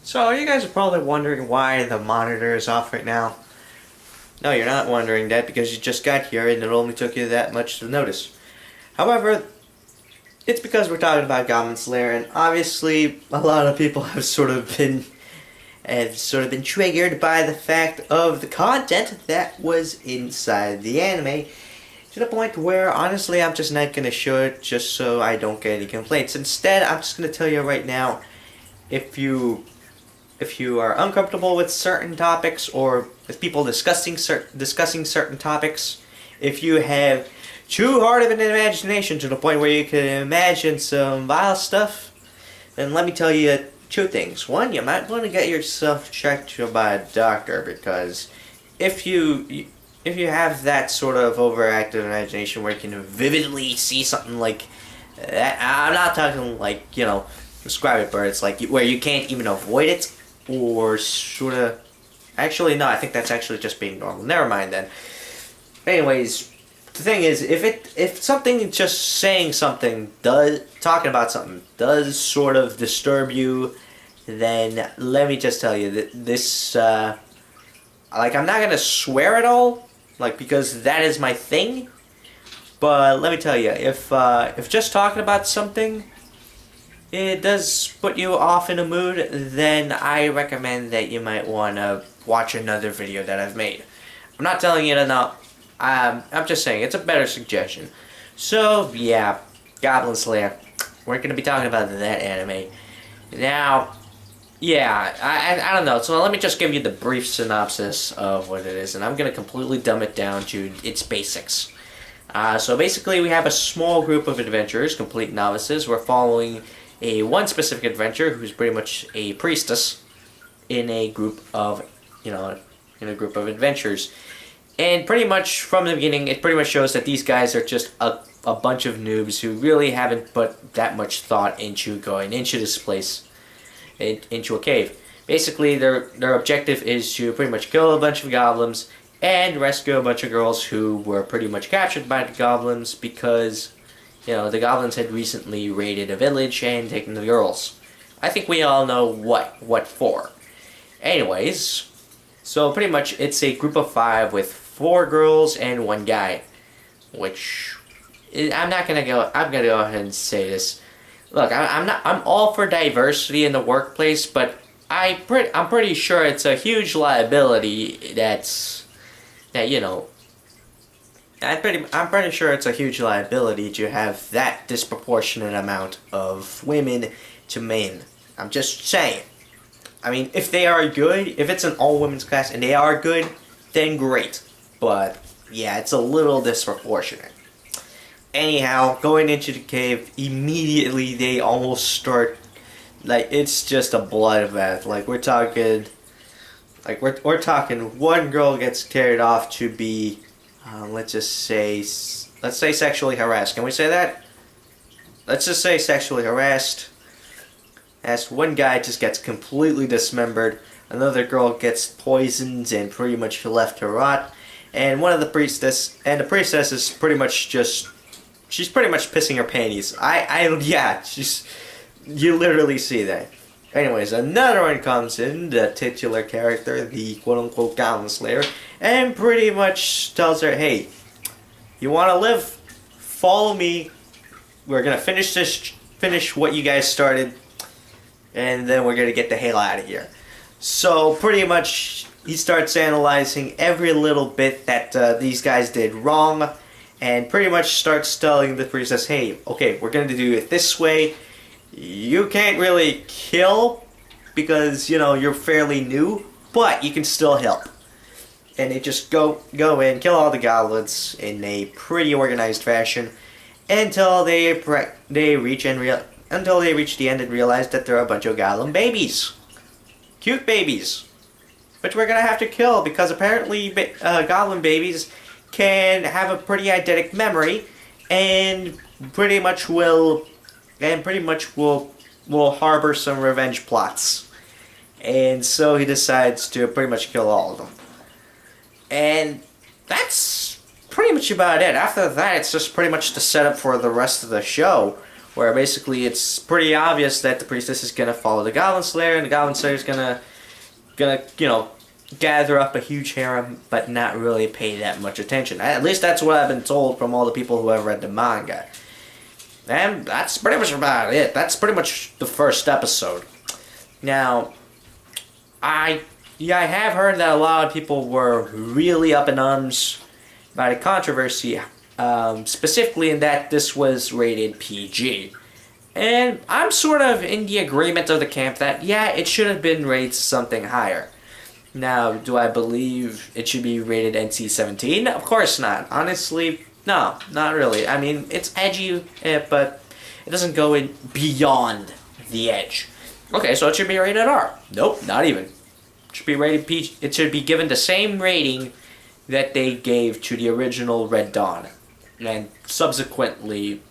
So you guys are probably wondering why the monitor is off right now. No, you're not wondering that because you just got here and it only took you that much to notice. However, it's because we're talking about Goblin Slayer, and obviously a lot of people have sort of been triggered by the fact of the content that was inside the anime, to the point where honestly I'm just not gonna show it just so I don't get any complaints. Instead, I'm just gonna tell you right now, if you are uncomfortable with certain topics or with people discussing certain topics, if you have too hard of an imagination to the point where you can imagine some vile stuff, then let me tell you two things. One, you might want to get yourself checked by a doctor, because if you have that sort of overactive imagination where you can vividly see something like that, I'm not talking like, describe it, but it's like where you can't even avoid it, or sort of. Actually, no, I think that's actually just being normal. Never mind then. Anyways, the thing is, if something, just saying something, talking about something does sort of disturb you, then let me just tell you that this, I'm not gonna swear at all, because that is my thing. But let me tell you, if just talking about something, it does put you off in a mood, then I recommend that you might want to watch another video that I've made. I'm not telling you to not. I'm just saying, it's a better suggestion. So, yeah, Goblin Slayer. We're going to be talking about that anime. Now, yeah, I don't know. So let me just give you the brief synopsis of what it is, and I'm going to completely dumb it down to its basics. So basically, we have a small group of adventurers, complete novices. We're following one specific adventurer who's pretty much a priestess in a group of, adventurers. And pretty much from the beginning, it pretty much shows that these guys are just a bunch of noobs who really haven't put that much thought into going into this place, into a cave. Basically, their objective is to pretty much kill a bunch of goblins and rescue a bunch of girls who were pretty much captured by the goblins because, the goblins had recently raided a village and taken the girls. I think we all know what for. Anyways, so pretty much it's a group of 5 with 4 girls and 1 guy. I'm gonna go ahead and say this. Look, I'm all for diversity in the workplace, but I'm pretty sure it's a huge liability I'm pretty sure it's a huge liability to have that disproportionate amount of women to men. I'm just saying. I mean, if they are good, if it's an all-women's class and they are good, then great. But, yeah, it's a little disproportionate. Anyhow, going into the cave, immediately they almost start, it's just a bloodbath. We're talking one girl gets carried off to be, let's say sexually harassed. Can we say that? Let's just say sexually harassed. As one guy just gets completely dismembered, another girl gets poisoned and pretty much left to rot, and the priestess is pretty much she's pretty much pissing her panties. You literally see that. Anyways, another one comes in, the titular character, the quote-unquote Goblin Slayer, and pretty much tells her, hey, you want to live? Follow me. We're going to finish what you guys started, and then we're going to get the hell out of here. So, pretty much, he starts analyzing every little bit that these guys did wrong, and pretty much starts telling the priestess, hey, okay, we're going to do it this way. You can't really kill because, you're fairly new, but you can still help. And they just go in, kill all the goblins in a pretty organized fashion until they reach the end and realize that they're a bunch of goblin babies. Cute babies. Which we're going to have to kill because apparently goblin babies can have a pretty eidetic memory and pretty much will harbor some revenge plots. And so he decides to pretty much kill all of them. And that's pretty much about it. After that, it's just pretty much the setup for the rest of the show, where basically it's pretty obvious that the priestess is gonna follow the Goblin Slayer, and the Goblin Slayer is gonna gather up a huge harem, but not really pay that much attention. At least that's what I've been told from all the people who have read the manga. And that's pretty much about it. That's pretty much the first episode. Now, I have heard that a lot of people were really up in arms by the controversy, specifically in that this was rated PG. And I'm sort of in the agreement of the camp that, yeah, it should have been rated something higher. Now, do I believe it should be rated NC-17? Of course not. Honestly, no, not really. I mean, it's edgy, but it doesn't go in beyond the edge. Okay, so it should be rated R. Nope, not even. It should be rated PG. It should be given the same rating that they gave to the original Red Dawn, and subsequently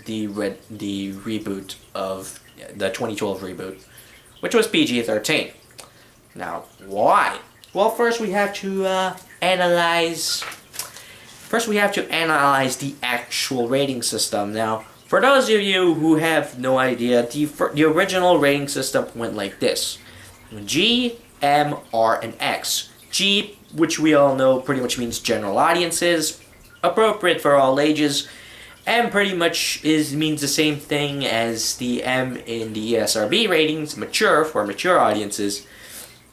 the reboot of the 2012 reboot, which was PG-13. Now, why? Well, first we have to analyze the actual rating system. Now, for those of you who have no idea, the original rating system went like this: G, M, R, and X. G, which we all know pretty much means general audiences, appropriate for all ages. M pretty much means the same thing as the M in the ESRB ratings, mature, for mature audiences.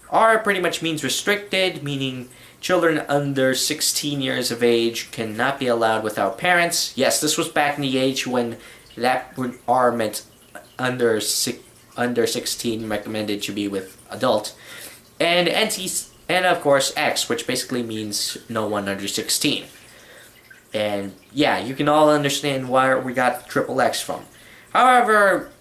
R pretty much means restricted, meaning children under 16 years of age cannot be allowed without parents. Yes, this was back in the age when R meant under 16, recommended to be with adult. And and of course X, which basically means no one under 16. And yeah, you can all understand where we got triple X from. However,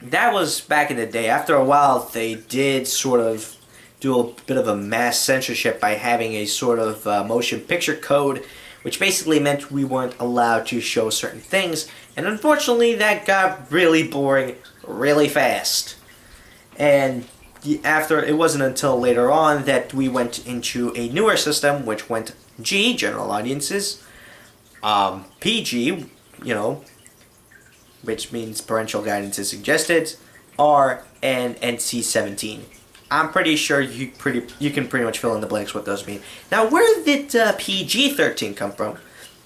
that was back in the day. After a while, they did sort of do a bit of a mass censorship by having a sort of motion picture code, which basically meant we weren't allowed to show certain things. And unfortunately, that got really boring really fast. And it wasn't until later on that we went into a newer system, which went G, general audiences, PG, which means parental guidance is suggested, R, and NC-17. I'm pretty sure you can pretty much fill in the blanks what those mean. Now, where did PG-13 come from?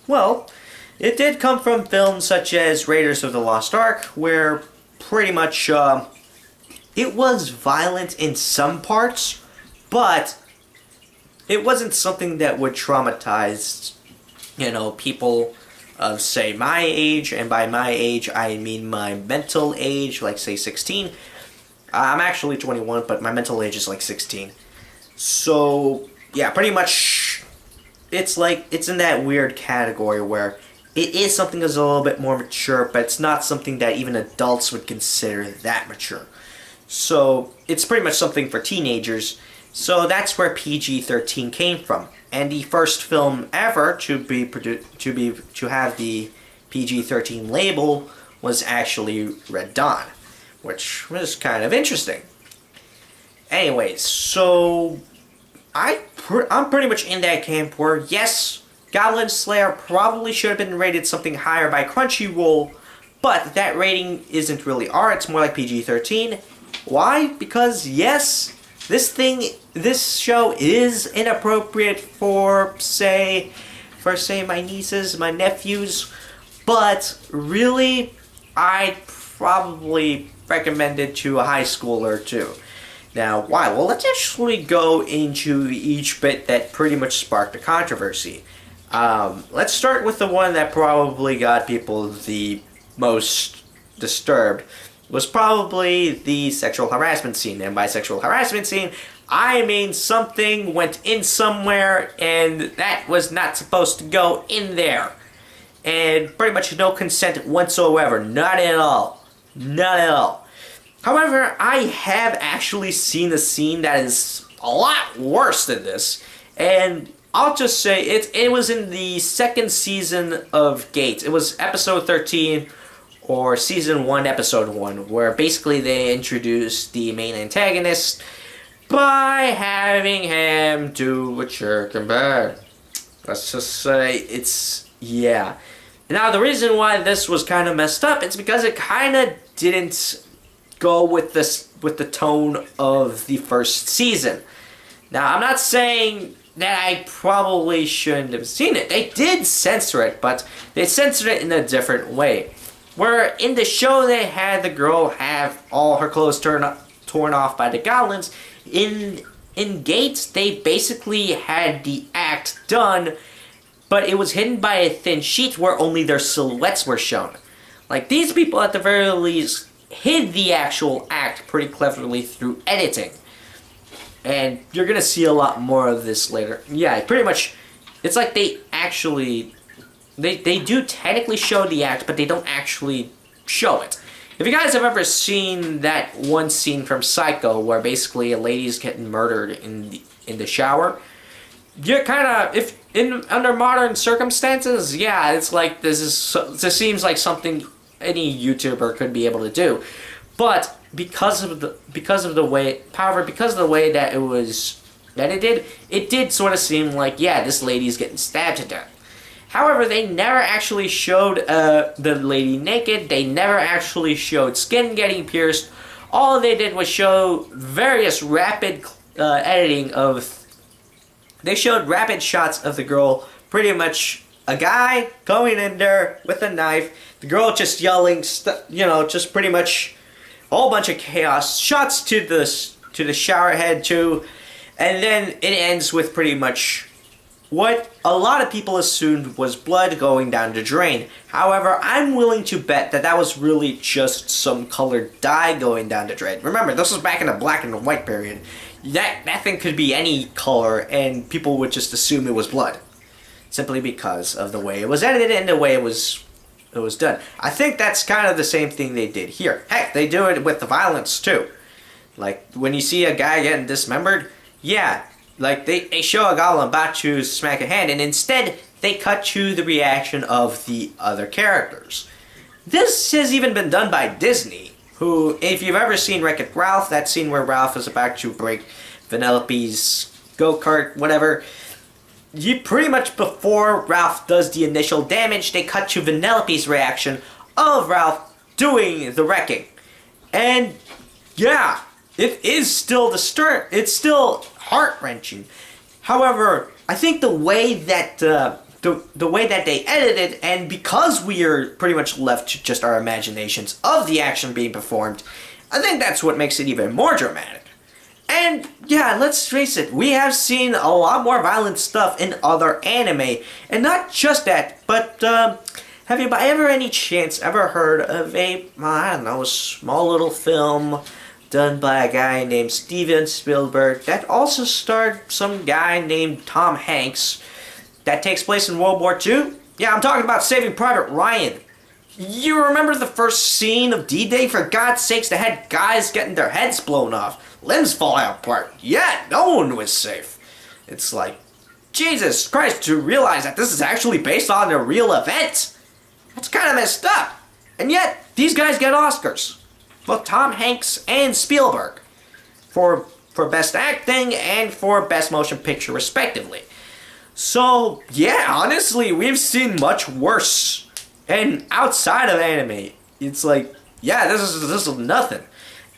Well, it did come from films such as Raiders of the Lost Ark, where pretty much it was violent in some parts, but it wasn't something that would traumatize, people of, say, my age, and by my age, I mean my mental age, like, say, 16. I'm actually 21, but my mental age is, like, 16. So, yeah, pretty much, it's in that weird category where it is something that's a little bit more mature, but it's not something that even adults would consider that mature. So, it's pretty much something for teenagers. So that's where PG-13 came from. And the first film ever to have the PG-13 label was actually Red Dawn, which was kind of interesting. Anyways, so I'm pretty much in that camp where, yes, Goblin Slayer probably should have been rated something higher by Crunchyroll, but that rating isn't really R, it's more like PG-13. Why? Because, yes, this show is inappropriate for, say, my nieces, my nephews, but really, I'd probably recommend it to a high schooler too. Now, why? Well, let's actually go into each bit that pretty much sparked the controversy. Let's start with the one that probably got people the most disturbed. Was probably the sexual harassment scene. And by sexual harassment scene, I mean something went in somewhere and that was not supposed to go in there. And pretty much no consent whatsoever. Not at all. Not at all. However, I have actually seen a scene that is a lot worse than this. And I'll just say it was in the second season of Gates. It was episode 13. Or Season 1, Episode 1, where basically they introduced the main antagonist by having him do a jerk and bad. Let's just say yeah. Now, the reason why this was kind of messed up is because it kind of didn't go with the tone of the first season. Now, I'm not saying that I probably shouldn't have seen it. They did censor it, but they censored it in a different way. Where in the show they had the girl have all her clothes torn off by the goblins. In Gates, they basically had the act done, but it was hidden by a thin sheet where only their silhouettes were shown. Like, these people at the very least hid the actual act pretty cleverly through editing. And you're gonna see a lot more of this later. Yeah, pretty much, it's like they actually, they do technically show the act, but they don't actually show it. If you guys have ever seen that one scene from Psycho where basically a lady's getting murdered in the shower, you're kind of, if under modern circumstances, yeah, it's like this seems like something any YouTuber could be able to do, but because of the way that it was edited, it did sort of seem like, yeah, this lady's getting stabbed to death. However, they never actually showed the lady naked. They never actually showed skin getting pierced. All they did was show various rapid editing of. They showed rapid shots of the girl, pretty much a guy going in there with a knife, the girl just yelling, just pretty much a whole bunch of chaos. Shots to the shower head too, and then it ends with pretty much what a lot of people assumed was blood going down the drain. However, I'm willing to bet that was really just some colored dye going down the drain. Remember, this was back in the black and white period. That thing could be any color, and people would just assume it was blood, simply because of the way it was edited and the way it was done. I think that's kind of the same thing they did here. Heck, they do it with the violence too. Like, when you see a guy getting dismembered, yeah, like they show a goblin about to smack a hand, and instead they cut to the reaction of the other characters. This has even been done by Disney, who, if you've ever seen Wreck-It Ralph, that scene where Ralph is about to break Vanellope's go-kart, whatever, you pretty much before Ralph does the initial damage, they cut to Vanellope's reaction of Ralph doing the wrecking. And yeah, it is still it's still heart-wrenching. However, I think the way that the way that they edited, and because we are pretty much left to just our imaginations of the action being performed, I think that's what makes it even more dramatic. And yeah, let's face it, we have seen a lot more violent stuff in other anime, and not just that, but have you by any chance ever heard of a small little film done by a guy named Steven Spielberg that also starred some guy named Tom Hanks that takes place in World War II? Yeah, I'm talking about Saving Private Ryan. You remember the first scene of D-Day? For God's sakes, they had guys getting their heads blown off, limbs falling apart. Yeah, no one was safe. It's like, Jesus Christ, to realize that this is actually based on a real event. That's kind of messed up. And yet, these guys get Oscars. Both Tom Hanks and Spielberg. For Best Acting and for Best Motion Picture, respectively. So, yeah, honestly, we've seen much worse. And outside of anime, it's like, yeah, this is nothing.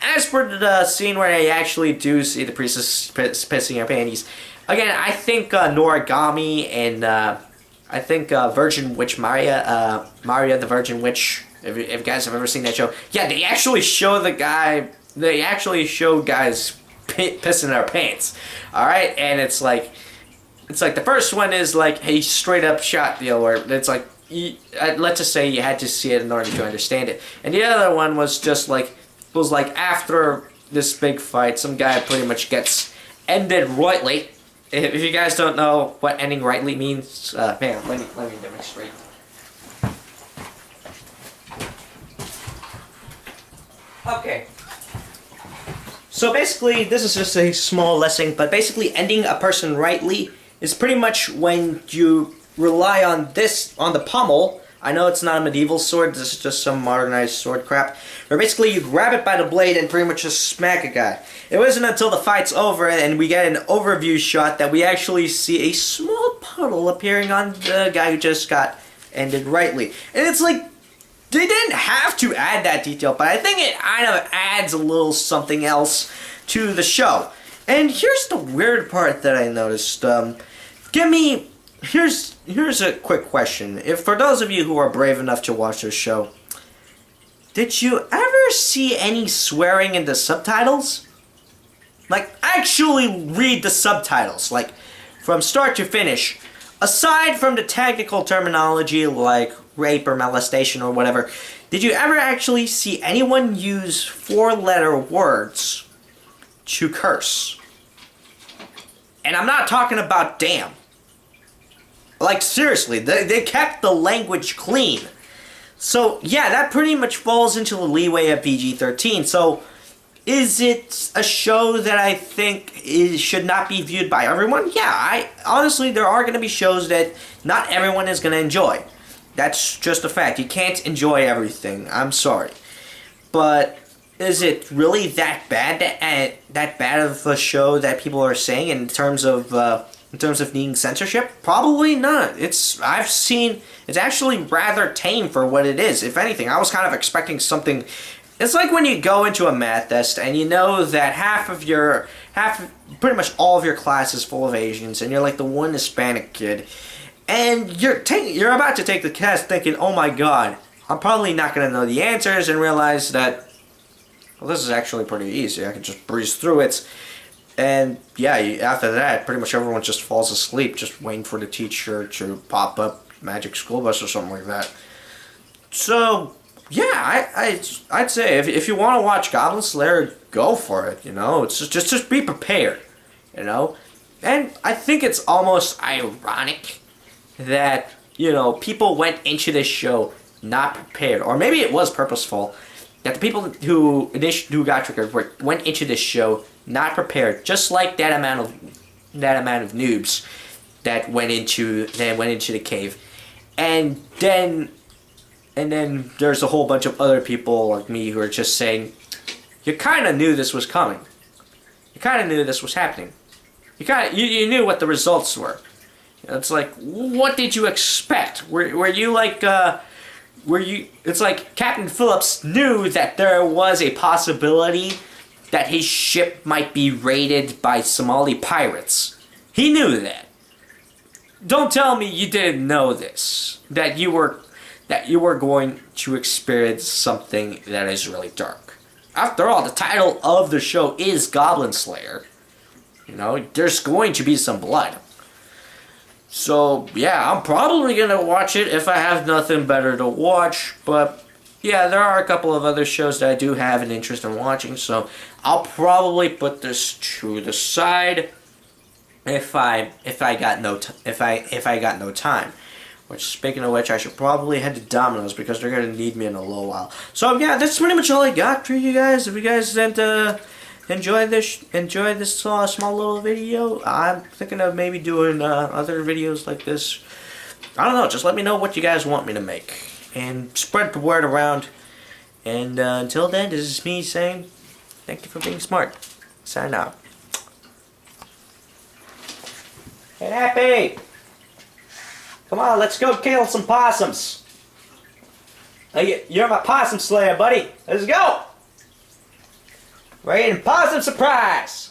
As for the scene where they actually do see the priestess pissing her panties, again, I think Noragami and I think Virgin Witch Maria the Virgin Witch, if you guys have ever seen that show, yeah, they actually show guys pissing their pants, alright? And it's like the first one is like a straight up shot deal where it's like, let's just say you had to see it in order to understand it. And the other one was just like, after this big fight, some guy pretty much gets ended rightly. If you guys don't know what ending rightly means, man, let me demonstrate. Okay. So basically, this is just a small lesson, but basically ending a person rightly is pretty much when you rely on the pommel. I know it's not a medieval sword, this is just some modernized sword crap, where basically you grab it by the blade and pretty much just smack a guy. It wasn't until the fight's over and we get an overview shot that we actually see a small puddle appearing on the guy who just got ended rightly. And it's like, they didn't have to add that detail, but I think it kind of adds a little something else to the show. And here's the weird part that I noticed. Here's a quick question. If for those of you who are brave enough to watch this show, did you ever see any swearing in the subtitles? Like, actually read the subtitles, like, from start to finish. Aside from the technical terminology like rape or molestation or whatever, did you ever actually see anyone use 4-letter words to curse? And I'm not talking about damn. Like, seriously, they kept the language clean. So, yeah, that pretty much falls into the leeway of PG-13. So, is it a show that I think should not be viewed by everyone? Yeah, honestly, there are going to be shows that not everyone is going to enjoy. That's just a fact. You can't enjoy everything. I'm sorry. But is it really that bad of a show that people are saying in terms of needing censorship? Probably not. It's actually rather tame for what it is. If anything, I was kind of expecting something. It's like when you go into a math test and you know that pretty much all of your class is full of Asians, and you're like the one Hispanic kid, and you're about to take the test thinking, oh my god, I'm probably not going to know the answers, and realize that, well, this is actually pretty easy. I can just breeze through it. And yeah, after that, pretty much everyone just falls asleep, just waiting for the teacher to pop up Magic School Bus or something like that. So yeah, I'd say if you want to watch Goblin Slayer, go for it. You know, it's just be prepared. You know, and I think it's almost ironic that, you know, people went into this show not prepared, or maybe it was purposeful, that the people who got triggered went into this show not prepared, just like that amount of noobs that went into the cave, and then there's a whole bunch of other people like me who are just saying, you kind of knew this was coming, you kind of knew this was happening, you knew what the results were. It's like, what did you expect? Were you like it's like Captain Phillips knew that there was a possibility that his ship might be raided by Somali pirates. He knew that. Don't tell me you didn't know this. That you were going to experience something that is really dark. After all, the title of the show is Goblin Slayer. You know, there's going to be some blood. So, yeah, I'm probably going to watch it if I have nothing better to watch, but yeah, there are a couple of other shows that I do have an interest in watching, so I'll probably put this to the side if I got no time. Which, speaking of which, I should probably head to Domino's because they're gonna need me in a little while. So yeah, that's pretty much all I got for you guys. If you guys didn't enjoy this small little video, I'm thinking of maybe doing other videos like this. I don't know. Just let me know what you guys want me to make, and spread the word around. And until then, this is me saying thank you for being smart. Sign out. Hey, Happy! Come on, let's go kill some possums. Hey, you're my possum slayer, buddy. Let's go! Raid and possum surprise!